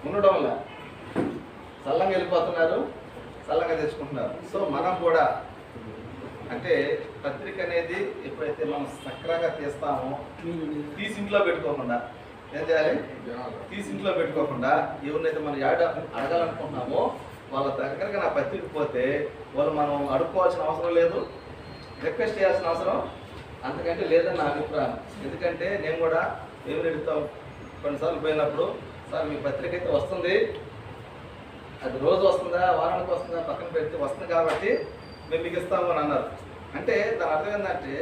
ఉండడం వల్ల చల్లంగా వెళ్ళిపోతున్నారు, చల్లంగా తెచ్చుకుంటున్నారు. సో మనం కూడా అంటే పత్రిక అనేది ఎప్పుడైతే మనం సక్రంగా తీస్తామో తీసి ఇంట్లో పెట్టుకోకుండా ఏం చేయాలి, తీసి ఇంట్లో పెట్టుకోకుండా ఎవరినైతే మనం అడగాలనుకుంటున్నామో వాళ్ళ దగ్గరగా నా పత్రిక పోతే వాళ్ళు మనం అడుక్కోవాల్సిన అవసరం లేదు, రిక్వెస్ట్ చేయాల్సిన అవసరం అంతకంటే లేదని నా అభిప్రాయం. ఎందుకంటే నేను కూడా ఏమి అడుగుతాం, కొన్నిసార్లు పోయినప్పుడు సార్ మీ పత్రిక అయితే వస్తుంది, అది రోజు వస్తుందా వారానికి వస్తుందా పక్కన పెడితే వస్తుంది కాబట్టి మేము మీకు ఇస్తాము అని అన్నారు. అంటే దాని అర్థం ఏంటంటే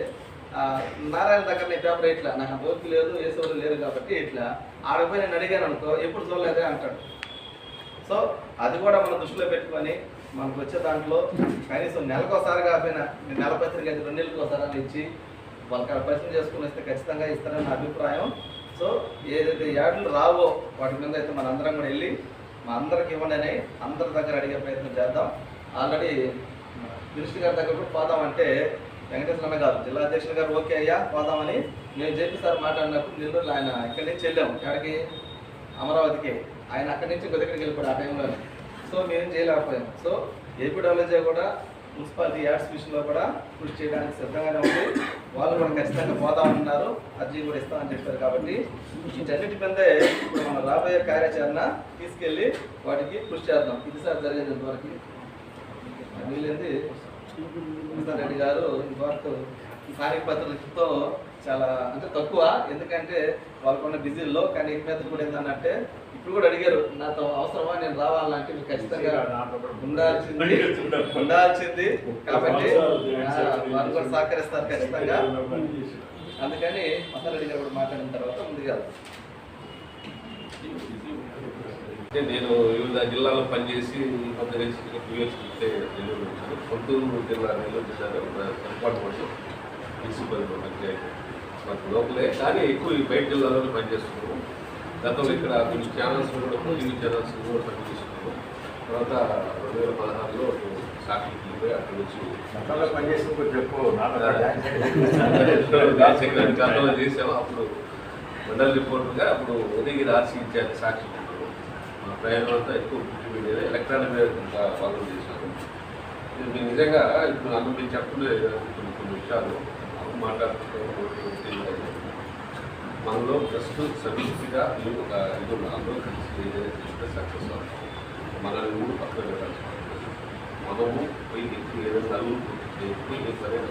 నారాయణ దగ్గర నేను పేపర్ ఇట్లా నాకు అంత ఓపిక లేదు, వేసేవాళ్ళు లేరు కాబట్టి ఇట్లా ఆడపోయి నేను అడిగాను అనుకో ఎప్పుడు చూడలేదే అంటాడు. సో అది కూడా మనం దృష్టిలో పెట్టుకొని మనకు వచ్చే దాంట్లో కనీసం నెలకోసారి కాకపోయినా నేను నెల పత్రిక అయితే 2 నెలలకు ఒకసారి ఇచ్చి వాళ్ళకి పరిచయం చేసుకుని వస్తే ఖచ్చితంగా ఇస్తారని నా అభిప్రాయం. సో ఏదైతే యాడ్లు రావో వాటి మీద అయితే మన అందరం కూడా వెళ్ళి మా అందరికి ఇవ్వండి అని అందరి దగ్గర అడిగే ప్రయత్నం చేద్దాం. ఆల్రెడీ మినిస్టర్ గారి దగ్గర కూడా పోదామంటే వెంకటేశ్వర గారు జిల్లా అధ్యక్షులు గారు ఓకే అయ్యా పోదామని నేను చెప్పి సార్ మాట్లాడినప్పుడు నెల్లూరులో ఆయన ఇక్కడి నుంచి వెళ్ళాము ఎక్కడికి అమరావతికి, ఆయన అక్కడి నుంచి ఇంకో దగ్గరికి వెళ్ళిపోయాడు ఆ టైంలో. సో మేమేం చేయలేకపోయాం. సో ఏపీడబ్ల్యూజే కూడా మున్సిపాలిటీ యాడ్స్ విషయంలో కూడా కృషి చేయడానికి సిద్ధంగానే ఉంది. వాళ్ళు కూడా ఖచ్చితంగా పోదామన్నారు, అర్జీ కూడా ఇస్తామని చెప్పారు. కాబట్టి వీటన్నిటి మీదే ఇప్పుడు మనం రాబోయే కార్యాచరణ తీసుకెళ్ళి వాటికి కృషి చేద్దాం. ఇది సార్ జరిగేది ఇంతవరకు. వీళ్ళేంది రెడ్డి గారు ఇంతవరకు స్థానిక పత్రికలతో చాలా అంటే తక్కువ, ఎందుకంటే వాళ్ళకున్న బిజీల్లో. కానీ ఈ మీద కూడా ఏంటంటే ఇప్పుడు కూడా అడిగారు నాతో అవసరమా నేను రావాలంటే మీరు ఖచ్చితంగా ఉండాల్సింది కాబట్టి వాళ్ళు కూడా సహకరిస్తారు ఖచ్చితంగా. అందుకని మసారెడ్డి గారు కూడా మాట్లాడిన తర్వాత ముందుగా నేను వివిధ జిల్లాలో పనిచేసి కొంత నెల్లూరు వచ్చాను. సొంతూరు జిల్లా నెల్లూరు జిల్లాలో పొరపాటు కోసం మున్సిపల్ పంచాయతీ మాకు లోపలే, కానీ ఎక్కువ బయట జిల్లాలోనే పనిచేస్తున్నాము. గతంలో ఇక్కడ కొన్ని ఛానల్స్ కూడా టీవీ ఛానల్స్ కూడా పనిచేస్తున్నాము. తర్వాత 2016లో సాక్షికి పోయి అక్కడి నుంచి గతంలో చేసాము. అప్పుడు మండల రిపోర్టర్గా అప్పుడు ఉదయగిరి ఆర్సీ ఇచ్చారు సాక్షి. మా ప్రయాణం అంతా ఎక్కువ print media electronic media follow చేశాను. ఇది నిజంగా ఇప్పుడు నన్ను మీరు చెప్పలే కొన్ని విషయాలు మాట్లాడుతున్నాం. మనలో ఫస్ట్ సమిష్టిగా ఒక ఇది అందరూ కలిసి ఏదైతే సక్సెస్ అవుతాం. మనల్ని కూడా పక్కన పెట్టాల్సి మనము పోయి ఏదైనా నలుగురు సరైన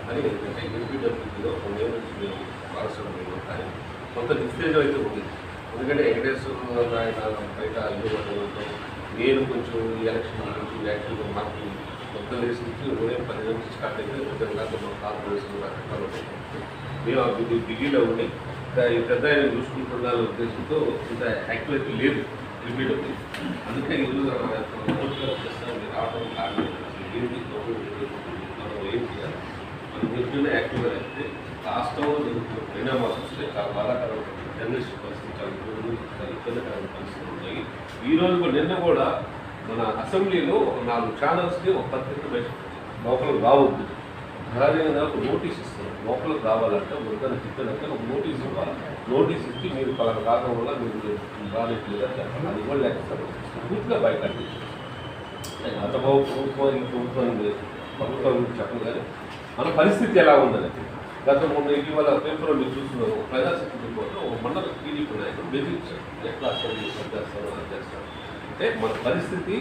అని ఏంటంటే ఏపీడబ్ల్యూలో కొన్ని నుంచి మేము భాగస్వామ్యం ఉంటాయి. కొంత నిస్తేజం అయితే ఉంది. ఎందుకంటే వెంకటేశ్వర ఆయన బయట ఇవ్వడంతో నేను కొంచెం ఈ ఎలక్షన్ గురించి యాక్టివ్గా మాకు మొత్తం వేసి నుంచి ఉదయం 10 నుంచి స్టార్ట్ అయితే విధంగా కార్పొరేషన్ రకరకాలు మేము ఆ బిజీలో ఉండి ఈ పెద్ద ఆయన చూసుకుంటున్న ఉద్దేశంతో ఇంత యాక్టివిటీ లేదు రిపీటబుల్. అందుకే ఈరోజు రావడం కారణం ఏంటి, మనం ఏం చేయాలి, మనం నిజంగా యాక్టివ్గా అయితే రాష్ట్రంలో జరుగుతున్న పరిణామాలు వస్తే చాలా బాధాకరమైన జర్నలిస్ట్ పరిస్థితి, చాలా ఇబ్బందికరమైన పరిస్థితులు ఉన్నాయి. ఈరోజు నిన్న కూడా మన అసెంబ్లీలో 4 ఛానల్స్కి ఒక పత్రిక లోపలికి రావద్దు కానీ ఒక నోటీస్ ఇస్తారు. లోపలికి రావాలంటే వద్దని చెప్పాలంటే ఒక నోటీస్ ఇవ్వాలి. నోటీస్ ఇచ్చి మీరు పలానా కారణం వల్ల మీరు రాలేట్లేదా చెప్పండి, అది కూడా లేకపోతే పూర్తిగా బయట అంత ప్రభుత్వం గురించి చెప్పండి. కానీ మన పరిస్థితి ఎలా ఉందని గతం మొన్న ఇటీవల పేపర్లో మీరు చూస్తున్నారు. ప్రజాశక్తి రిపోర్ట్లో ఒక మండల టీడీపీ నాయకుడు బెదిరించారు, ఎట్లా చేస్తారు అది చేస్తారు అంటే మన పరిస్థితి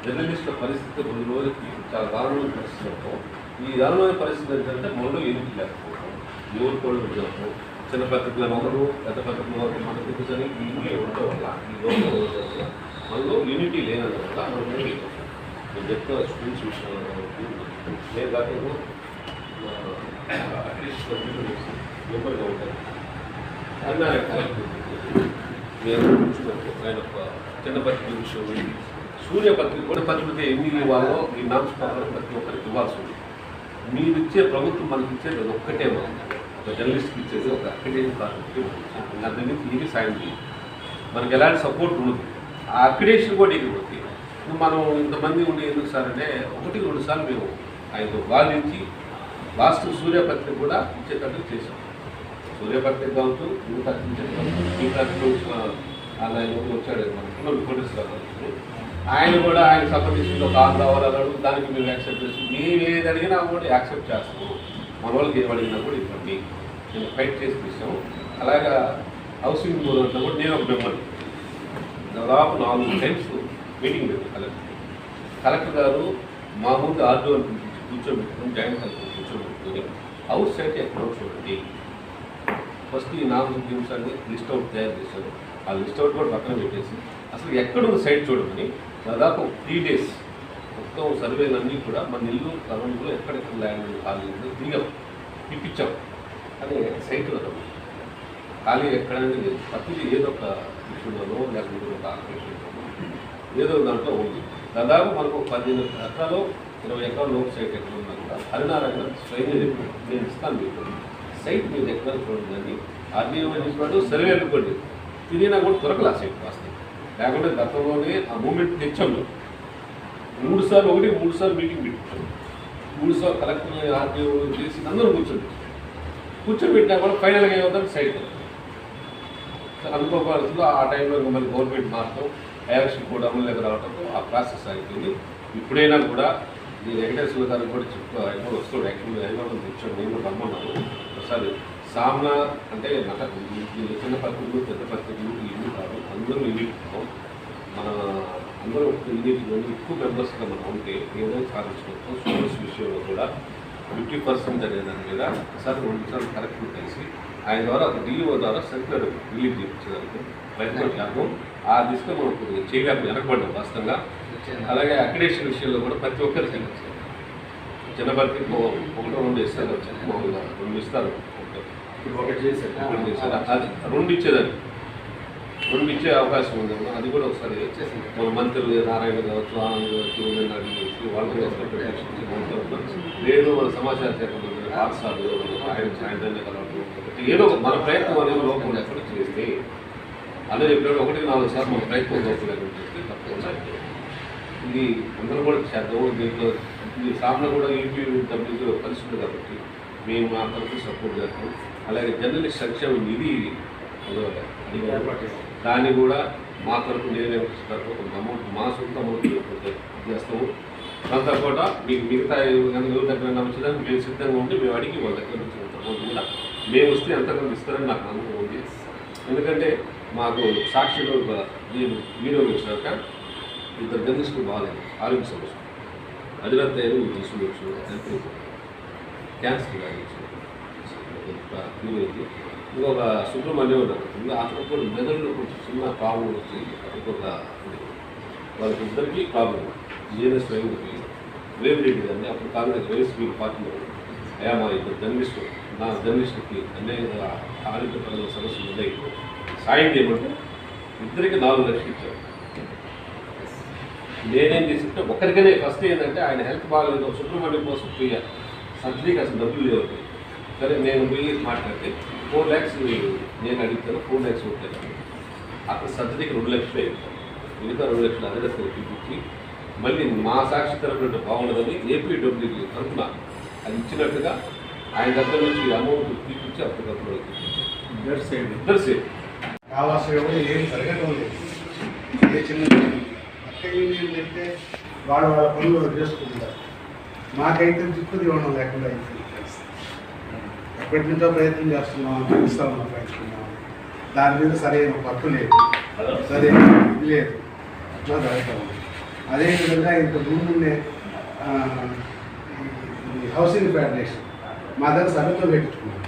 జర్నలిస్టుల పరిస్థితి 2 రోజులకి చాలా దారుణమైన పరిస్థితి ఉంటాం. ఈ దారుణమైన పరిస్థితి ఏంటంటే మనలో ఎన్నిక లేకపోవడం, ఎవరు కూడా జరగడం, చిన్న పత్రికలు ఒకరు పెద్ద పత్రికలు ఒకరు మన కూర్చొని ఈ ఉండడం వల్ల ఈ లోపల మనలో యూనిటీ లేనందువల్ల మనం నేను చెప్తున్న స్కూల్స్ విషయంలో నేను దాంట్లో అట్లీస్ట్ లోపలిగా ఉంటాను. ఆయన నేను ఆయన చిన్న పత్రిక విషయం సూర్య పత్రిక కూడా పత్రిక ఎన్ని ఇవ్వాలో ఈ నామ్స్ ప్రతి ఒక్కరికి ఇవ్వాల్సి ఉంది. మీరు ఇచ్చే ప్రభుత్వం మనకి ఇచ్చేది అది ఒక్కటే, మనం ఒక జర్నలిస్ట్కి ఇచ్చేది ఒక అక్రిడేషన్ కార్డు. దాని నుంచి ఇది సాయం చేయాలి, మనకి ఎలాంటి సపోర్ట్ ఉండదు. ఆ అక్రిడేషన్ కూడా ఇకపోతే మనం ఇంతమంది ఉండి ఎందుకు సార్ అంటే 1-2 సార్లు మేము ఆయనతో వాదించి లాస్ట్ సూర్యపత్రిక కూడా ఇచ్చేటట్టు చేసాం. సూర్యపత్రిక కావచ్చు, ఈ పత్రిక ఆయన వచ్చాడు మన కోటేశ్వర ఆయన కూడా ఆయన సంబంధించిన ఒక ఆంధ్ర అన్నాడు, దానికి మేము యాక్సెప్ట్ చేస్తాం. మేము ఏది అడిగినా కూడా యాక్సెప్ట్ చేస్తాము, మన వాళ్ళకి ఏం అడిగినా కూడా ఇవ్వండి, నేను ఫైట్ చేసి తీసాము. అలాగా హౌసింగ్ బోర్డులో కూడా నేను ఒక మెంబర్ దాదాపు 4 టైమ్స్ మీటింగ్ పెట్టాను. కలెక్టర్ గారు మా ముందు ఆర్డీఓ కూర్చోబెట్టుకుని జాయింట్ కలెక్టర్ కూర్చోబెట్టుకుని హౌస్ సైట్ ఎక్కడో చూడండి, ఫస్ట్ ఈ 4 టీమ్స్ అన్ని లిస్ట్ అవుట్ తయారు చేశారు. ఆ లిస్ట్ అవుట్ కూడా పక్కన పెట్టేసి అసలు ఎక్కడున్న సైట్ చూడమని దాదాపు 3 days మొత్తం సర్వేలన్నీ కూడా మన ఇల్లు తరంలో ఎక్కడెక్కడ ల్యాండ్ ఖాళీ ఉందో తిరిగాం, ఇప్పించాం. అదే సైట్ ఖాళీ ఎక్కడైనా లేదు, ప్రతిదీ ఏదో ఒక విషయంలోనో లేకపోతే ఒక ఆపరేషన్లోనో ఏదో దాంట్లో ఉంది. దాదాపు మనకు 15 ఎకరాలు 20 ఎకరాల లోపు సైట్ ఎక్కడ ఉన్నా కూడా హరినారాయణ స్వయంగా చెప్పాడు, నేను ఇస్తాను మీకు సైట్ మీరు ఎక్కడ చూడండి అని. ఆర్డీఓ చెప్పాడు, సర్వే అనుకోండి, తిరిగినా కూడా దొరకలే ఆ సైట్ వాస్తవం. లేకుంటే గతంలోనే ఆ మూమెంట్ తెచ్చాము 3 సార్లు మీటింగ్ పెట్టుకుంటాం. 3 సార్లు కలెక్టర్ ఆర్డీఓ చేసి అందరూ కూర్చోబెట్టినా కూడా ఫైనల్గా ఏమవుతుంది సైట్ అనుకోవాల్సిందో. ఆ టైంలో మళ్ళీ గవర్నమెంట్ మారటం, ఎలక్షన్ కూడా అమలులోకి రావడంతో ఆ ప్రాసెస్ అయిపోయింది. ఇప్పుడైనా కూడా ఈ వెంకటేశ్వర గారికి కూడా ఆయన కూడా వస్తాడు, యాక్చువల్గా హైదరాబాద్ తెచ్చాడు, నేను కూడా రమ్మన్నాను. ఒకసారి సామ్నా అంటే నాకు చిన్న పత్రికలు పెద్ద పత్రికలు ఇల్లు కాదు, అందరూ ఇల్లు మన అందరూ ఇల్లు ఎక్కువ మెంబర్స్గా మనం ఉంటే ఏదైనా సాధించుకోవచ్చు. స్టూడెంట్స్ విషయంలో కూడా 50% అనే దాని మీద ఒకసారి 2 సార్లు కరెక్ట్గా కలిసి ఆయన ద్వారా ఒక డిఓ ద్వారా సర్క్యులర్ రిలీజ్ చేయించడానికి ప్రయత్నం చేద్దాం. ఆ దిశగా మనం చేయలేకపోతే వెనకబడ్డాం వాస్తవంగా. అలాగే అక్రిడేషన్ విషయంలో కూడా ప్రతి ఒక్కరికి చిన్న బతికి 1-2 ఇస్తారు, మామూలుగా 2 ఇస్తారు, ఒకటి చేశారు. అది 2 ఇచ్చేదాన్ని 2 ఇచ్చే అవకాశం ఉంది. అది కూడా ఒకసారి మన మంత్రులు నారాయణ కావచ్చు, ఆనంద్ కావచ్చు, వాళ్ళకి లేదు మన సమాచార శాఖ పాఠశాలలు ఆయన సాయంత్రం కలవడం, ఏదో మన ప్రయత్నం అనేది లోపం లేకుండా చేస్తే అదే చెప్పాడు. 1-4 సార్లు మన ప్రయత్నం లోపం లేకుండా చేస్తే తప్పకుండా ఇది అందరూ కూడా చేద్దాము. దీంట్లో ఈ సామ్లో కూడా EPW పరిస్థితులు కాబట్టి మేము మా తరఫు సపోర్ట్ చేస్తాం. అలాగే జర్నలిస్ట్ సంక్షేమ నిధి దాన్ని కూడా మా తరఫు నేనే కొంత అమౌంట్ మా సొంత అమౌంట్ చేస్తాము. దాంతో కూడా మీకు మిగతా ఎవరి దగ్గర నమ్మచడానికి మేము సిద్ధంగా ఉండి మేము అడిగి వాళ్ళ దగ్గర నుంచి కొంత అమౌంట్ కూడా మేము వస్తే ఎంతమంది ఇస్తారని నాకు నమ్మకం ఉంది. ఎందుకంటే మాకు సాక్షిలో వీడియో వచ్చినాక 2 జర్నలిస్టులు బాగాలేదు, ఆరోగ్య సమస్య అధిరత్ అయ్యారు, మీరు తీసుకువచ్చు, క్యాన్సర్ కావచ్చు, ఇంకొక సుబ్రహ్మణ్యం ఉంటుంది. అక్కడ కూడా మెదడులో కొంచెం చిన్న ప్రాబ్లం వచ్చి ఇంకొక వాళ్ళకి ఇద్దరికి ప్రాబ్లం జిఎన్ఎస్ స్వయంకి వేమిరెడ్డి గారిని అప్పుడు కాంగ్రెస్ వైఎస్పీ పార్టీలో అయ్యా మా 2 జర్నలిస్టులు నా జర్నలిస్టులకి అన్యాయంగా ఆరోగ్యపరంగా సమస్యలు ఉన్నాయి, సాయం చేయమంటే ఇద్దరికి 4 లక్షలు ఇచ్చారు. నేనేం చేసింటే ఒక్కరికనే ఫస్ట్ ఏంటంటే ఆయన హెల్త్ బాగాలేదు, సుబ్రహ్మణ్యం కోసం ఫ్రీగా సర్జరీకి అసలు డబ్బులు లేవు. సరే నేను పోయి మాట్లాడితే 4 lakhs నేను అడిగితే 4 lakhs ఉంటాను. అక్కడ సర్జరీకి 2 లక్షలు అయింది, మిగతా 2 లక్షలు అదే చూపించి మళ్ళీ మా సాక్షి తరపున బాగుండదని EPW తరఫున అది ఇచ్చినట్టుగా ఆయన దగ్గర నుంచి అమౌంట్ తీపించి అప్పటికప్పుడు ఇద్దరు సేమ్ కావాల్సిన ఏం జరగటం లేదు. ఏ చిన్న యూనియన్ అయితే వాళ్ళ పనులు చేసుకుంటున్నారు. మాకైతే దిక్కుది ఇవ్వడం లేకుండా అయిపోయింది. ఎప్పటి నుంచో ప్రయత్నం చేస్తున్నాం, చూపిస్తామన్న ప్రయత్నం, దాని మీద సరైన పట్టు లేదు, సరైన ఇది లేదు, అట్లా జరుగుతాం. అదేవిధంగా ఇంతకు ముందునే హౌసింగ్ ఫెడరేషన్ మా దగ్గర సభ్యత్వం పెట్టుకున్నాం.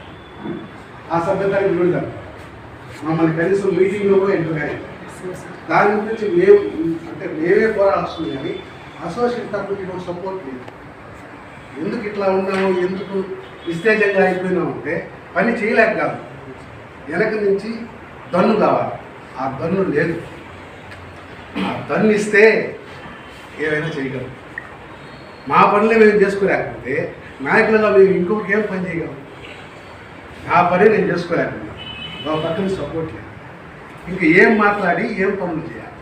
ఆ సభ్యతానికి విడుదల మమ్మల్ని కనీసం మీటింగ్లో కూడా ఎంటర్ అయ్యింది. దాని గురించి మేమే పోరాడుతుంది కానీ అసోసియేషన్ తరఫున సపోర్ట్ లేదు. ఎందుకు ఇట్లా ఉన్నాము, ఎందుకు నిస్తేజంగా అయిపోయినాము అంటే పని చేయలేక కాదు, వెనక నుంచి దన్ను కావాలి. ఆ దన్ను లేదు. ఆ దన్ను ఇస్తే ఏమైనా చేయగలం. మా పనులే మేము చేసుకోలేకపోతే నాయకులుగా మేము ఇంకొకరికి ఏం పని చేయగలం? ఆ పని నేను చేసుకోలేకున్నా, ఒక పక్కన సపోర్ట్ లేదు. ఇంకా ఏం మాట్లాడి ఏం పనులు చేయాలి,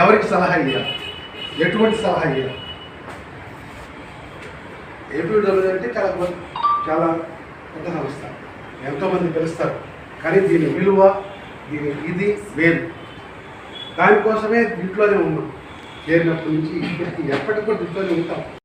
ఎవరికి సలహా ఇవ్వాలి, ఎటువంటి సలహా ఇవ్వాలి? EPW అంటే చాలా పెద్ద సంస్థ, ఎంతోమంది పిలుస్తారు, కానీ దీని విలువ ఇది వేరు. దానికోసమే దీంట్లోనే ఉన్నాం. చేరినప్పటి నుంచి ఇప్పటికి ఎప్పటికీ కూడా దీంట్లోనే ఉంటాం.